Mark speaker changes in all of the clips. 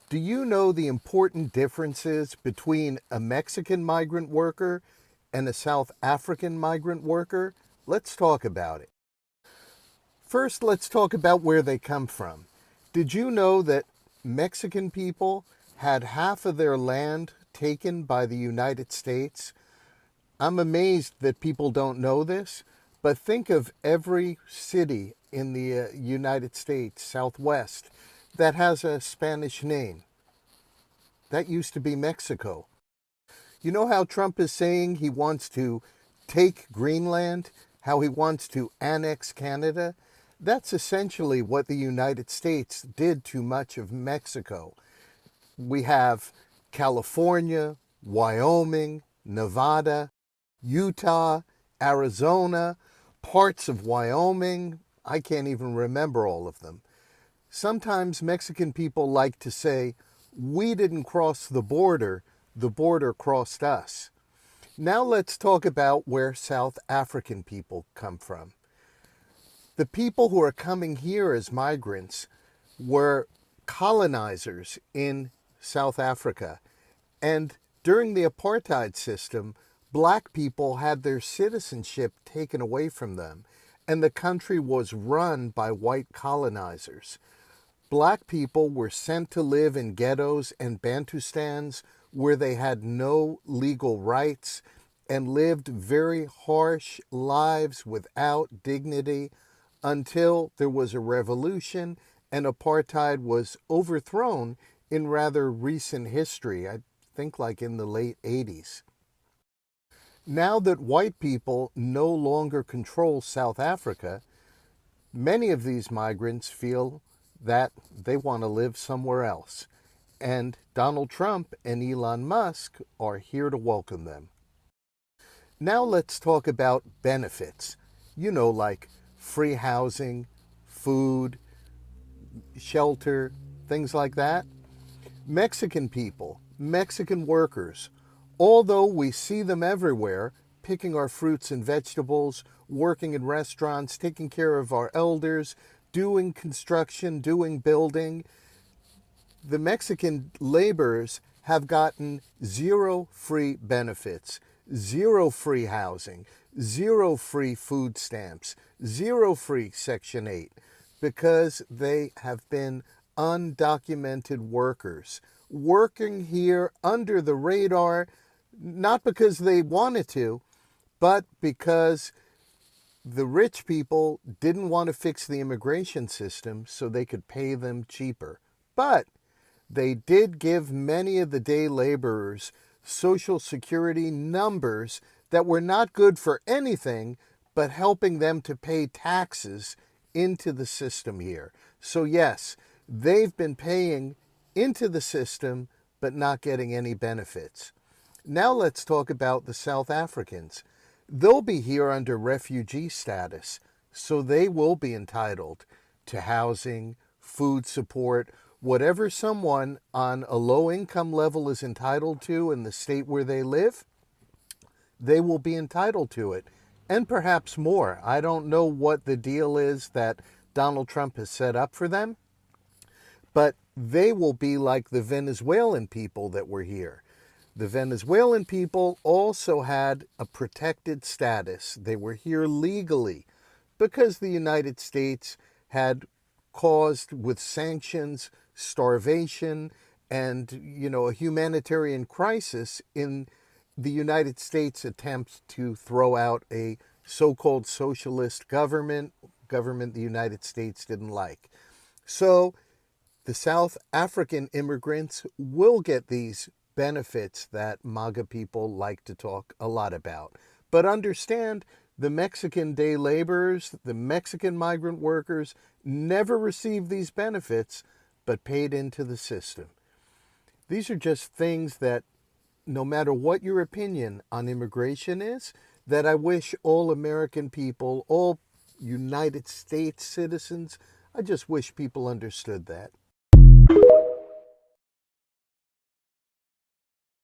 Speaker 1: Do you know the important differences between a Mexican migrant worker and a South African migrant worker? Let's talk about it. First, let's talk about where they come from. Did you know that Mexican people had half of their land taken by the United States? I'm amazed that people don't know this, but think of every city in the United States, Southwest, that has a Spanish name. That used to be Mexico. You know how Trump is saying he wants to take Greenland, how he wants to annex Canada? That's essentially what the United States did to much of Mexico. We have California, Wyoming, Nevada, Utah, Arizona, parts of Wyoming. I can't even remember all of them. Sometimes Mexican people like to say, we didn't cross the border crossed us. Now let's talk about where South African people come from. The people who are coming here as migrants were colonizers in South Africa. And during the apartheid system, black people had their citizenship taken away from them, and the country was run by white colonizers. Black people were sent to live in ghettos and Bantustans where they had no legal rights and lived very harsh lives without dignity until there was a revolution and apartheid was overthrown in rather recent history, I think like in the late 80s. Now that white people no longer control South Africa, many of these migrants feel that they want to live somewhere else. And Donald Trump and Elon Musk are here to welcome them. Now let's talk about benefits. You know, like free housing, food, shelter, things like that. Mexican people, Mexican workers, although we see them everywhere, picking our fruits and vegetables, working in restaurants, taking care of our elders, doing construction, doing building, the Mexican laborers have gotten zero free benefits, zero free housing, zero free food stamps, zero free Section 8, because they have been undocumented workers, working here under the radar, not because they wanted to, but because the rich people didn't want to fix the immigration system so they could pay them cheaper. But they did give many of the day laborers Social Security numbers that were not good for anything but helping them to pay taxes into the system here. So yes, they've been paying into the system but not getting any benefits. Now let's talk about the South Africans. They'll be here under refugee status, so they will be entitled to housing, food support, whatever someone on a low income level is entitled to in the state where they live, they will be entitled to it. And perhaps more. I don't know what the deal is that Donald Trump has set up for them, but they will be like the Venezuelan people that were here. The Venezuelan people also had a protected status. They were here legally because the United States had caused with sanctions, starvation, and, a humanitarian crisis in the United States' attempts to throw out a so-called socialist government the United States didn't like. So the South African immigrants will get these benefits that MAGA people like to talk a lot about. But understand, the Mexican day laborers, the Mexican migrant workers, never received these benefits, but paid into the system. These are just things that, no matter what your opinion on immigration is, that I wish all American people, all United States citizens, I just wish people understood that.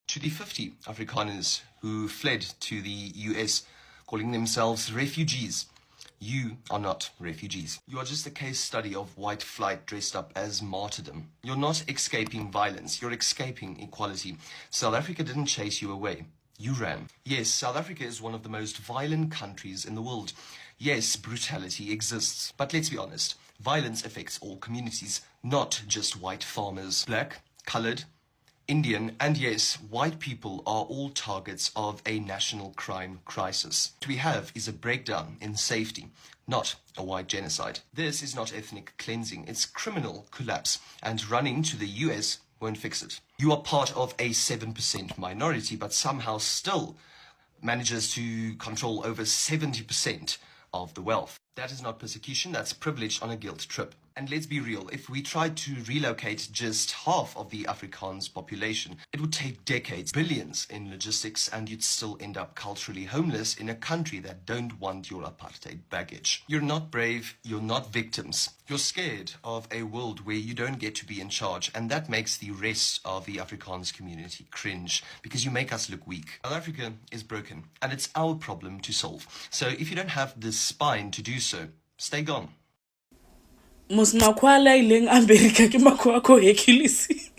Speaker 2: To the 50 Afrikaners who fled to the US, calling themselves refugees. You are not refugees. You are just a case study of white flight dressed up as martyrdom. You're not escaping violence. You're escaping equality. South Africa didn't chase you away. You ran. Yes, South Africa is one of the most violent countries in the world. Yes, brutality exists. But let's be honest, violence affects all communities, not just white farmers. Black, colored, Indian, and yes, white people are all targets of a national crime crisis. What we have is a breakdown in safety, not a white genocide. This is not ethnic cleansing, it's criminal collapse, and running to the US won't fix it. You are part of a 7% minority, but somehow still manages to control over 70% of the wealth. That is not persecution, that's privilege on a guilt trip. And let's be real, if we tried to relocate just half of the Afrikaans population, it would take decades, billions in logistics, and you'd still end up culturally homeless in a country that don't want your apartheid baggage. You're not brave, you're not victims. You're scared of a world where you don't get to be in charge, and that makes the rest of the Afrikaans community cringe, because you make us look weak. South Africa is broken, and it's our problem to solve. So if you don't have the spine to do so, stay gone.
Speaker 3: Mos makwala ileng Amerika ke makwako hekilisi.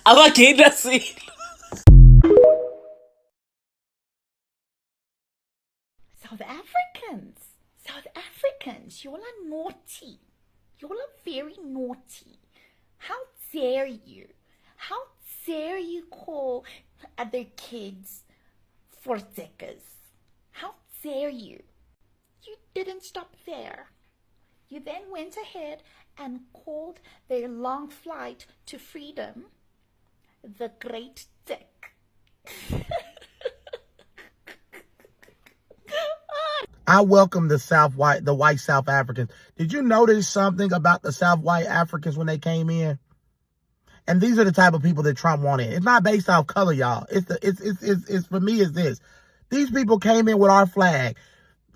Speaker 3: Abakenda silo.
Speaker 4: South Africans, you all are naughty. You all are very naughty. How dare you? How dare you call other kids voortrekkers? How dare you? You didn't stop there. You then went ahead and called their long flight to freedom the Great TSEK.
Speaker 5: I welcome the white South Africans. Did you notice something about the South white Africans when they came in? And these are the type of people that Trump wanted. It's not based off color, y'all. It's for me, is this. These people came in with our flag.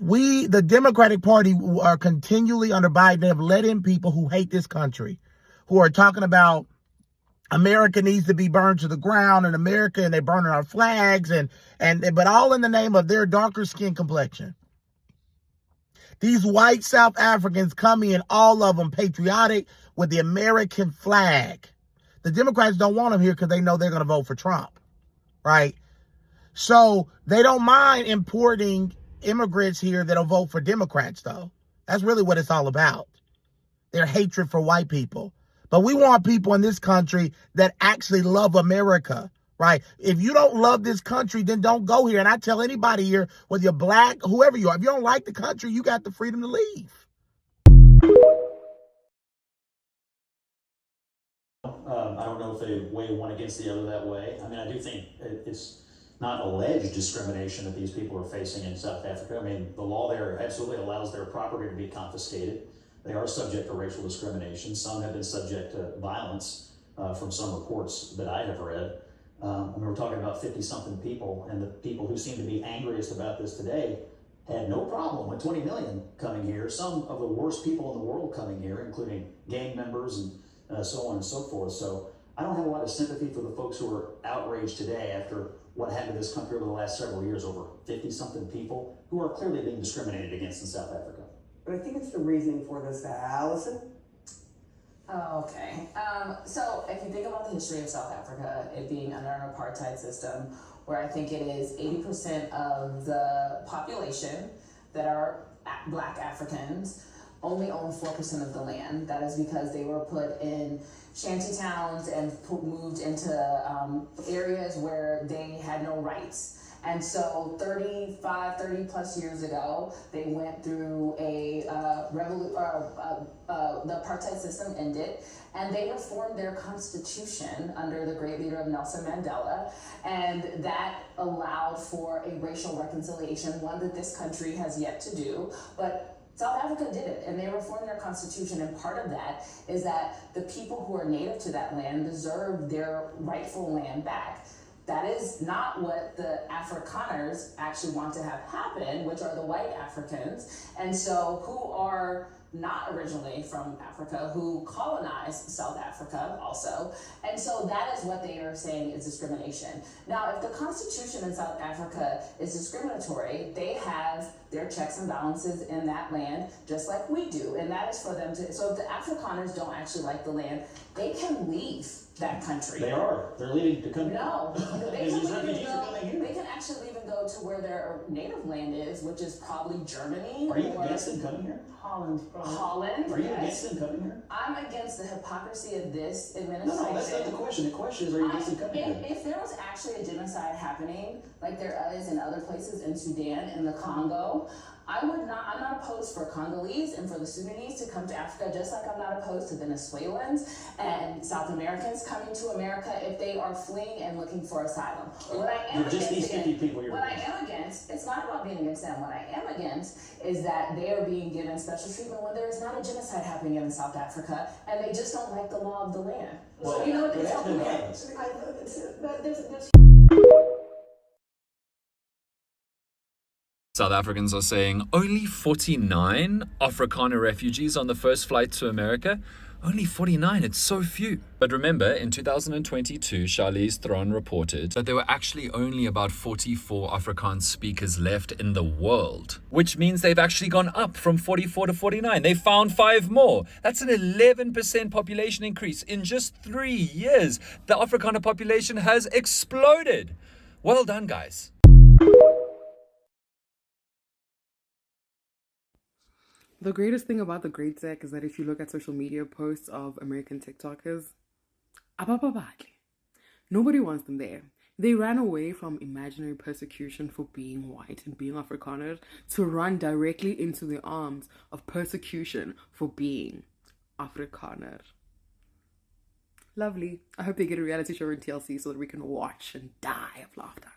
Speaker 5: The Democratic Party, are continually under Biden. They have let in people who hate this country, who are talking about America needs to be burned to the ground, and they're burning our flags, but all in the name of their darker skin complexion. These white South Africans come in, all of them patriotic with the American flag. The Democrats don't want them here because they know they're going to vote for Trump, right? So they don't mind importing immigrants here that'll vote for Democrats, though. That's really what it's all about. Their hatred for white people. But we want people in this country that actually love America, right? If you don't love this country, then don't go here. And I tell anybody here, whether you're black, whoever you are, if you don't like the country, you got the freedom to leave.
Speaker 6: I don't know if they weigh one against the other that way. I mean, I do think it's not alleged discrimination that these people are facing in South Africa. I mean, the law there absolutely allows their property to be confiscated. They are subject to racial discrimination. Some have been subject to violence from some reports that I have read. And we're talking about 50-something people, and the people who seem to be angriest about this today had no problem with 20 million coming here. Some of the worst people in the world coming here, including gang members and so on and so forth. So I don't have a lot of sympathy for the folks who are outraged today after what happened to this country over the last several years, over 50-something people who are clearly being discriminated against in South Africa.
Speaker 7: But I think it's the reasoning for this, Allison.
Speaker 8: Oh, okay. So if you think about the history of South Africa, it being under an apartheid system, where I think it is 80% of the population that are Black Africans only own 4% of the land. That is because they were put in shanty towns and moved into areas where they had no rights. And so 30 plus years ago, they went through the apartheid system ended, and they reformed their constitution under the great leader of Nelson Mandela, and that allowed for a racial reconciliation, one that this country has yet to do, but South Africa did it, and they reformed their constitution, and part of that is that the people who are native to that land deserve their rightful land back. That is not what the afrikaners actually want to have happen, which are the white Africans. And so who are not originally from Africa who colonized South Africa also. And so that is what they are saying is discrimination. Now, if the Constitution in South Africa is discriminatory, they have their checks and balances in that land just like we do. And that is for them to, so if the Afrikaners don't actually like the land, they can leave that country.
Speaker 6: They are. They're leaving to come.
Speaker 8: No, they
Speaker 6: These
Speaker 8: can
Speaker 6: refugees
Speaker 8: even
Speaker 6: are
Speaker 8: go.
Speaker 6: coming here.
Speaker 8: They can actually even go to where their native land is, which is probably Germany.
Speaker 6: Are you
Speaker 8: or
Speaker 6: against them coming here?
Speaker 8: Holland.
Speaker 6: Are you
Speaker 8: yes.
Speaker 6: against them coming here?
Speaker 8: I'm against the hypocrisy of this
Speaker 6: No,
Speaker 8: administration.
Speaker 6: no, that's not the question. The question is, are you against them coming here?
Speaker 8: If there was actually a genocide happening, like there is in other places in Sudan, in the Congo, I'm not opposed for Congolese and for the Sudanese to come to Africa, just like I'm not opposed to Venezuelans and South Americans coming to America if they are fleeing and looking for asylum. What I am
Speaker 6: You're just these 50 people you're
Speaker 8: what I
Speaker 6: against.
Speaker 8: am against, it's not about being against them. What I am against is that they are being given special treatment when there is not a genocide happening in South Africa and they just don't like the law of the land.
Speaker 6: Well,
Speaker 8: So you know what
Speaker 6: but
Speaker 8: they tell
Speaker 6: that's no
Speaker 8: me?
Speaker 6: violence.
Speaker 8: There's
Speaker 9: South Africans are saying only 49 Afrikaner refugees on the first flight to America. Only 49, it's so few. But remember, in 2022, Charlize Theron reported that there were actually only about 44 Afrikaans speakers left in the world, which means they've actually gone up from 44 to 49. They found 5 more. That's an 11% population increase. In just 3 years, the Afrikaner population has exploded. Well done, guys.
Speaker 10: The greatest thing about the Great TSEK is that if you look at social media posts of American TikTokers, nobody wants them there. They ran away from imaginary persecution for being white and being Afrikaner to run directly into the arms of persecution for being Afrikaner. Lovely. I hope they get a reality show on TLC so that we can watch and die of laughter.